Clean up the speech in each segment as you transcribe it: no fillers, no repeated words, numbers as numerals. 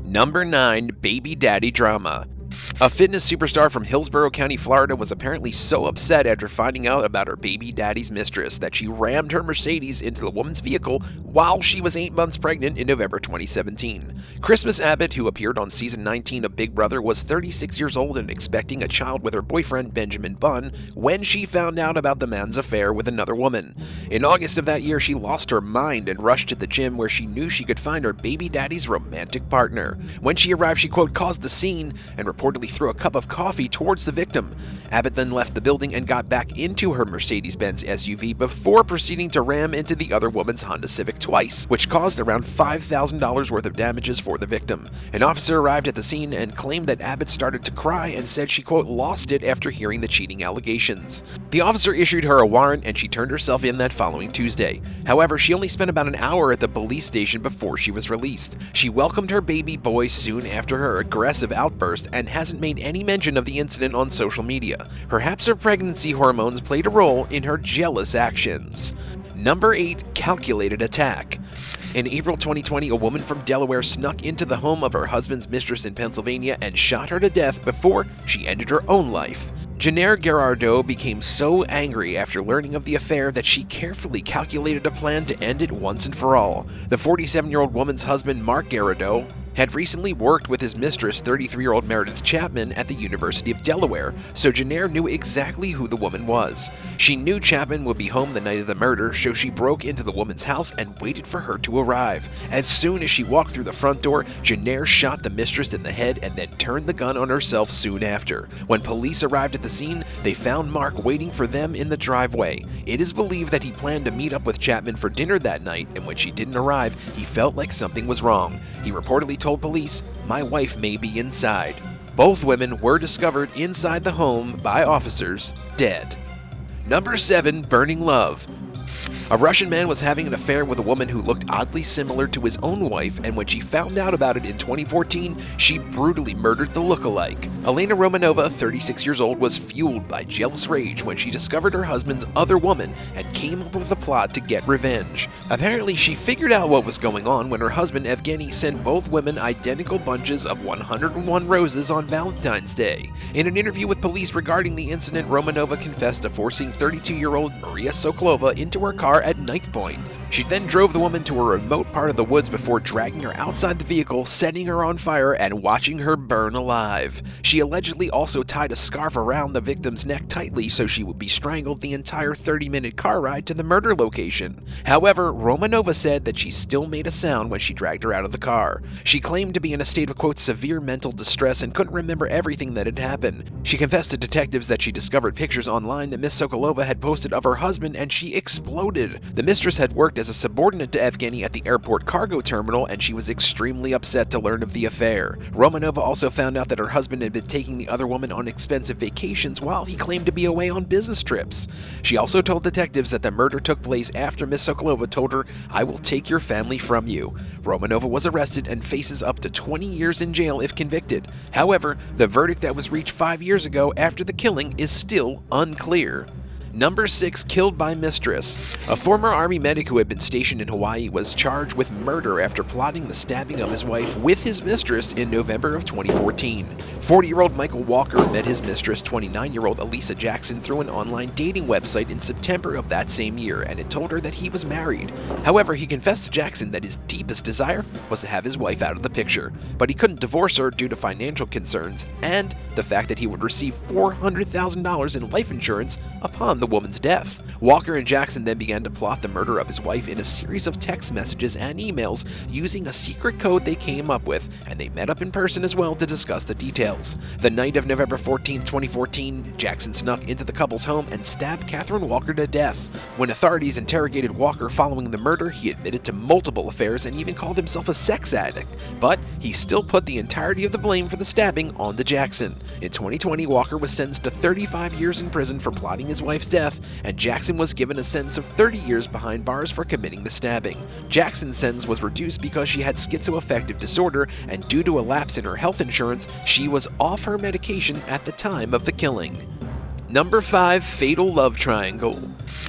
Number 9. Baby Daddy Drama. A fitness superstar from Hillsborough County, Florida was apparently so upset after finding out about her baby daddy's mistress that she rammed her Mercedes into the woman's vehicle while she was 8 months pregnant in November 2017. Christmas Abbott, who appeared on season 19 of Big Brother, was 36 years old and expecting a child with her boyfriend Benjamin Bunn when she found out about the man's affair with another woman. In August of that year, she lost her mind and rushed to the gym where she knew she could find her baby daddy's romantic partner. When she arrived, she, quote, caused the scene and reportedly threw a cup of coffee towards the victim. Abbott then left the building and got back into her Mercedes-Benz SUV before proceeding to ram into the other woman's Honda Civic twice, which caused around $5,000 worth of damages for the victim. An officer arrived at the scene and claimed that Abbott started to cry and said she, quote, lost it after hearing the cheating allegations. The officer issued her a warrant and she turned herself in that following Tuesday. However, she only spent about an hour at the police station before she was released. She welcomed her baby boy soon after her aggressive outburst and hasn't made any mention of the incident on social media. Perhaps her pregnancy hormones played a role in her jealous actions. Number 8. Calculated attack. In April 2020, a woman from Delaware snuck into the home of her husband's mistress in Pennsylvania and shot her to death before she ended her own life. Jennifer Gerardo became so angry after learning of the affair that she carefully calculated a plan to end it once and for all. The 47-year-old woman's husband, Mark Gerardo, had recently worked with his mistress, 33-year-old Meredith Chapman, at the University of Delaware, so Jennifer knew exactly who the woman was. She knew Chapman would be home the night of the murder, so she broke into the woman's house and waited for her to arrive. As soon as she walked through the front door, Jennifer shot the mistress in the head and then turned the gun on herself soon after. When police arrived at the scene, they found Mark waiting for them in the driveway. It is believed that he planned to meet up with Chapman for dinner that night, and when she didn't arrive, he felt like something was wrong. He reportedly told police, "My wife may be inside." Both women were discovered inside the home by officers, dead. Number 7. Burning love. A Russian man was having an affair with a woman who looked oddly similar to his own wife, and when she found out about it in 2014, she brutally murdered the lookalike. Elena Romanova, 36 years old, was fueled by jealous rage when she discovered her husband's other woman and came up with a plot to get revenge. Apparently, she figured out what was going on when her husband Evgeny sent both women identical bunches of 101 roses on Valentine's Day. In an interview with police regarding the incident, Romanova confessed to forcing 32-year-old Maria Sokolova into her car at night point. She then drove the woman to a remote part of the woods before dragging her outside the vehicle, setting her on fire, and watching her burn alive. She allegedly also tied a scarf around the victim's neck tightly so she would be strangled the entire 30-minute car ride to the murder location. However, Romanova said that she still made a sound when she dragged her out of the car. She claimed to be in a state of, quote, severe mental distress and couldn't remember everything that had happened. She confessed to detectives that she discovered pictures online that Miss Sokolova had posted of her husband and she exploded. The mistress had worked as a subordinate to Evgeny at the airport cargo terminal, and she was extremely upset to learn of the affair. Romanova also found out that her husband had been taking the other woman on expensive vacations while he claimed to be away on business trips. She also told detectives that the murder took place after Miss Sokolova told her, "I will take your family from you." Romanova was arrested and faces up to 20 years in jail if convicted. However, the verdict that was reached 5 years ago after the killing is still unclear. Number 6. Killed by Mistress. A former Army medic who had been stationed in Hawaii was charged with murder after plotting the stabbing of his wife with his mistress in November of 2014. 40-year-old Michael Walker met his mistress, 29-year-old Elisa Jackson, through an online dating website in September of that same year, and it told her that he was married. However, he confessed to Jackson that his deepest desire was to have his wife out of the picture, but he couldn't divorce her due to financial concerns and the fact that he would receive $400,000 in life insurance upon the woman's death. Walker and Jackson then began to plot the murder of his wife in a series of text messages and emails using a secret code they came up with, and they met up in person as well to discuss the details. The night of November 14, 2014, Jackson snuck into the couple's home and stabbed Catherine Walker to death. When authorities interrogated Walker following the murder, he admitted to multiple affairs and even called himself a sex addict, but he still put the entirety of the blame for the stabbing onto Jackson. In 2020, Walker was sentenced to 35 years in prison for plotting his wife's death, and Jackson was given a sentence of 30 years behind bars for committing the stabbing. Jackson's sentence was reduced because she had schizoaffective disorder, and due to a lapse in her health insurance, she was off her medication at the time of the killing. Number 5. Fatal Love Triangle.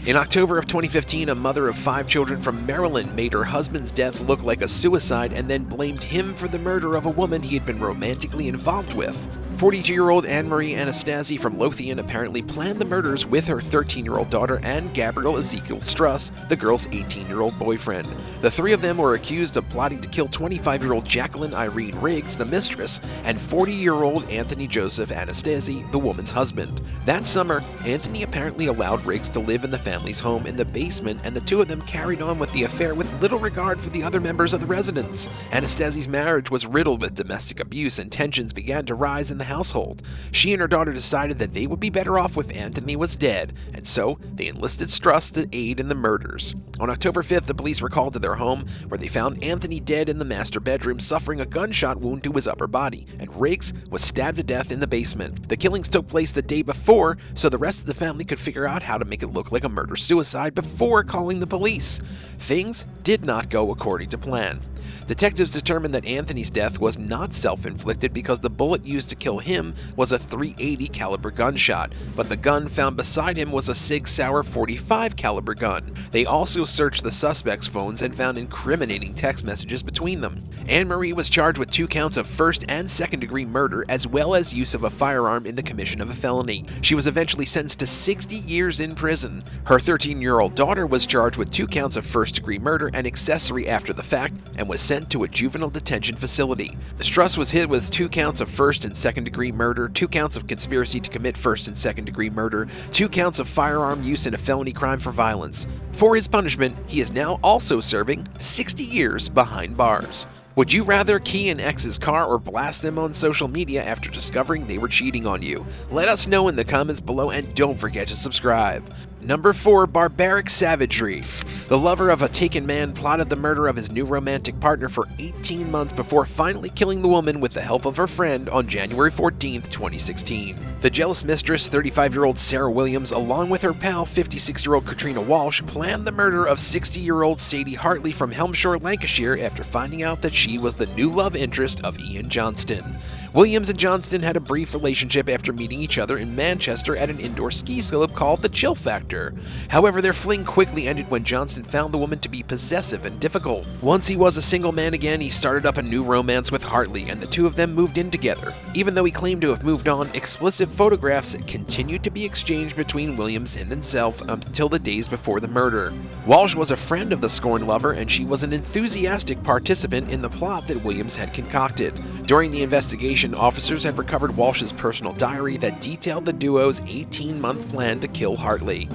In October of 2015, a mother of 5 children from Maryland made her husband's death look like a suicide and then blamed him for the murder of a woman he had been romantically involved with. 42-year-old Anne-Marie Anastasi from Lothian apparently planned the murders with her 13-year-old daughter and Gabriel Ezekiel Struss, the girl's 18-year-old boyfriend. The 3 of them were accused of plotting to kill 25-year-old Jacqueline Irene Riggs, the mistress, and 40-year-old Anthony Joseph Anastasi, the woman's husband. That summer, Anthony apparently allowed Riggs to live in the family's home in the basement, and the 2 of them carried on with the affair with little regard for the other members of the residence. Anastasi's marriage was riddled with domestic abuse, and tensions began to rise in the household. She and her daughter decided that they would be better off if Anthony was dead, and so they enlisted Struss to aid in the murders. On October 5th, the police were called to their home, where they found Anthony dead in the master bedroom, suffering a gunshot wound to his upper body, and Riggs was stabbed to death in the basement. The killings took place the day before, so the rest of the family could figure out how to make it look like a murder-suicide before calling the police. Things did not go according to plan. Detectives determined that Anthony's death was not self-inflicted because the bullet used to kill him was a .380 caliber gunshot, but the gun found beside him was a Sig Sauer .45 caliber gun. They also searched the suspect's phones and found incriminating text messages between them. Anne-Marie was charged with 2 counts of first and second-degree murder, as well as use of a firearm in the commission of a felony. She was eventually sentenced to 60 years in prison. Her 13-year-old daughter was charged with 2 counts of first-degree murder and accessory after the fact, and was sent to a juvenile detention facility. Struss was hit with 2 counts of first and second-degree murder, 2 counts of conspiracy to commit first and second-degree murder, 2 counts of firearm use in a felony crime for violence. For his punishment, he is now also serving 60 years behind bars. Would you rather key an ex's car or blast them on social media after discovering they were cheating on you? Let us know in the comments below, and don't forget to subscribe. Number 4. Barbaric Savagery. The lover of a taken man plotted the murder of his new romantic partner for 18 months before finally killing the woman with the help of her friend on January 14, 2016. The jealous mistress, 35-year-old Sarah Williams, along with her pal, 56-year-old Katrina Walsh, planned the murder of 60-year-old Sadie Hartley from Helmshire, Lancashire, after finding out that she was the new love interest of Ian Johnston. Williams and Johnston had a brief relationship after meeting each other in Manchester at an indoor ski slope called the Chill Factor. However, their fling quickly ended when Johnston found the woman to be possessive and difficult. Once he was a single man again, he started up a new romance with Hartley, and the 2 of them moved in together. Even though he claimed to have moved on, explicit photographs continued to be exchanged between Williams and himself until the days before the murder. Walsh was a friend of the scorned lover, and she was an enthusiastic participant in the plot that Williams had concocted. During the investigation, officers had recovered Walsh's personal diary that detailed the duo's 18-month plan to kill Hartley.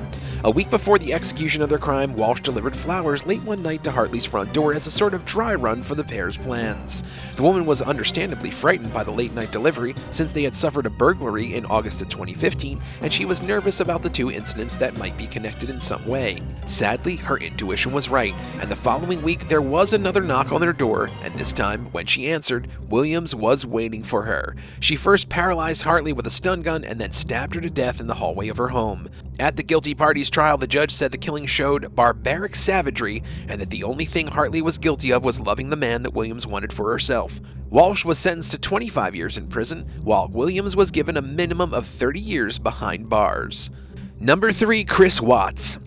A week before the execution of their crime, Walsh delivered flowers late one night to Hartley's front door as a sort of dry run for the pair's plans. The woman was understandably frightened by the late-night delivery, since they had suffered a burglary in August of 2015, and she was nervous about the 2 incidents that might be connected in some way. Sadly, her intuition was right, and the following week there was another knock on their door, and this time, when she answered, Williams was waiting for her. She first paralyzed Hartley with a stun gun and then stabbed her to death in the hallway of her home. At the guilty party's trial, the judge said the killing showed barbaric savagery, and that the only thing Hartley was guilty of was loving the man that Williams wanted for herself. Walsh was sentenced to 25 years in prison, while Williams was given a minimum of 30 years behind bars. Number 3. Chris Watts.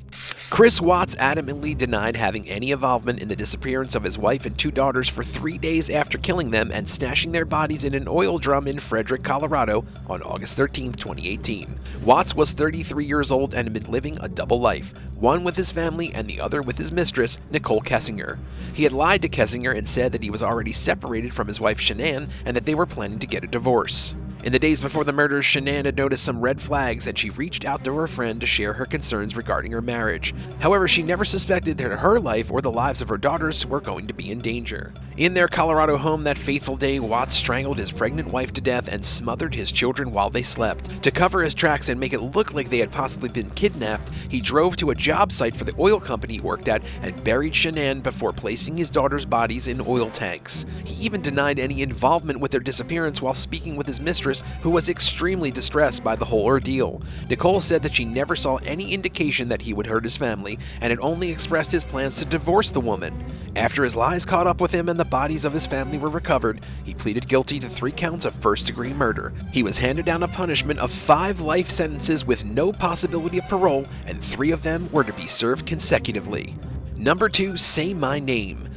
Chris Watts adamantly denied having any involvement in the disappearance of his wife and 2 daughters for 3 days after killing them and stashing their bodies in an oil drum in Frederick, Colorado on August 13, 2018. Watts was 33 years old and had been living a double life, one with his family and the other with his mistress, Nicole Kessinger. He had lied to Kessinger and said that he was already separated from his wife Shanann and that they were planning to get a divorce. In the days before the murders, Shanann had noticed some red flags, and she reached out to her friend to share her concerns regarding her marriage. However, she never suspected that her life or the lives of her daughters were going to be in danger. In their Colorado home that fateful day, Watts strangled his pregnant wife to death and smothered his children while they slept. To cover his tracks and make it look like they had possibly been kidnapped, he drove to a job site for the oil company he worked at and buried Shanann before placing his daughters' bodies in oil tanks. He even denied any involvement with their disappearance while speaking with his mistress mistress, who was extremely distressed by the whole ordeal. Nicole said that she never saw any indication that he would hurt his family, and had only expressed his plans to divorce the woman. After his lies caught up with him and the bodies of his family were recovered, he pleaded guilty to 3 counts of first-degree murder. He was handed down a punishment of 5 life sentences with no possibility of parole, and 3 of them were to be served consecutively. Number 2, Say My Name.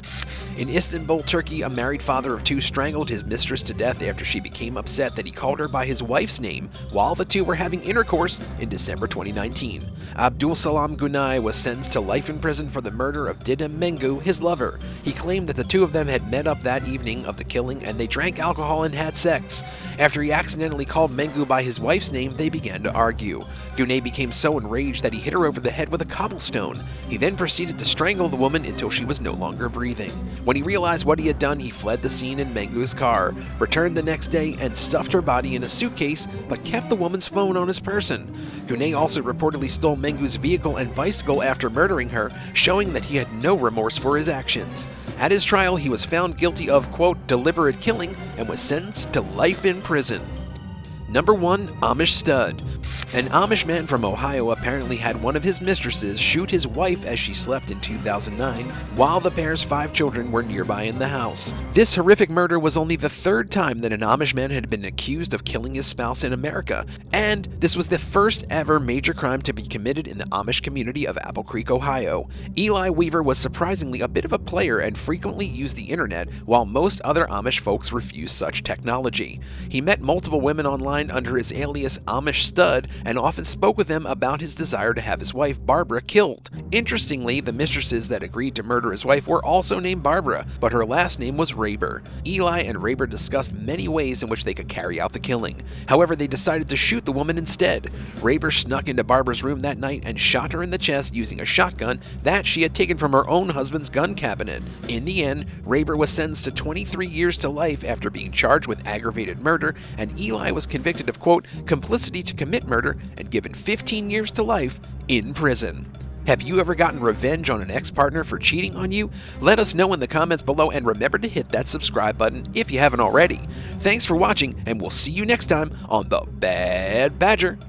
In Istanbul, Turkey, a married father of 2 strangled his mistress to death after she became upset that he called her by his wife's name while the 2 were having intercourse in December 2019. Abdul Salam Gunay was sentenced to life in prison for the murder of Didem Mengu, his lover. He claimed that the 2 of them had met up that evening of the killing and they drank alcohol and had sex. After he accidentally called Mengu by his wife's name, they began to argue. Gunay became so enraged that he hit her over the head with a cobblestone. He then proceeded to strangle the woman until she was no longer breathing. When he realized what he had done, he fled the scene in Mengu's car, returned the next day, and stuffed her body in a suitcase, but kept the woman's phone on his person. Gunay also reportedly stole Mengu's vehicle and bicycle after murdering her, showing that he had no remorse for his actions. At his trial, he was found guilty of, quote, deliberate killing, and was sentenced to life in prison. Number 1, Amish Stud. An Amish man from Ohio apparently had one of his mistresses shoot his wife as she slept in 2009, while the pair's 5 children were nearby in the house. This horrific murder was only the 3rd time that an Amish man had been accused of killing his spouse in America, and this was the first ever major crime to be committed in the Amish community of Apple Creek, Ohio. Eli Weaver was surprisingly a bit of a player and frequently used the internet, while most other Amish folks refused such technology. He met multiple women online under his alias Amish Stud, and often spoke with them about his desire to have his wife Barbara killed. Interestingly, the mistresses that agreed to murder his wife were also named Barbara, but her last name was Raber. Eli and Raber discussed many ways in which they could carry out the killing. However, they decided to shoot the woman instead. Raber snuck into Barbara's room that night and shot her in the chest using a shotgun that she had taken from her own husband's gun cabinet. In the end, Raber was sentenced to 23 years to life after being charged with aggravated murder, and Eli was convicted of, quote, complicity to commit murder and given 15 years to life in prison. Have you ever gotten revenge on an ex-partner for cheating on you? Let us know in the comments below, and remember to hit that subscribe button if you haven't already. Thanks for watching, and we'll see you next time on The Bad Badger.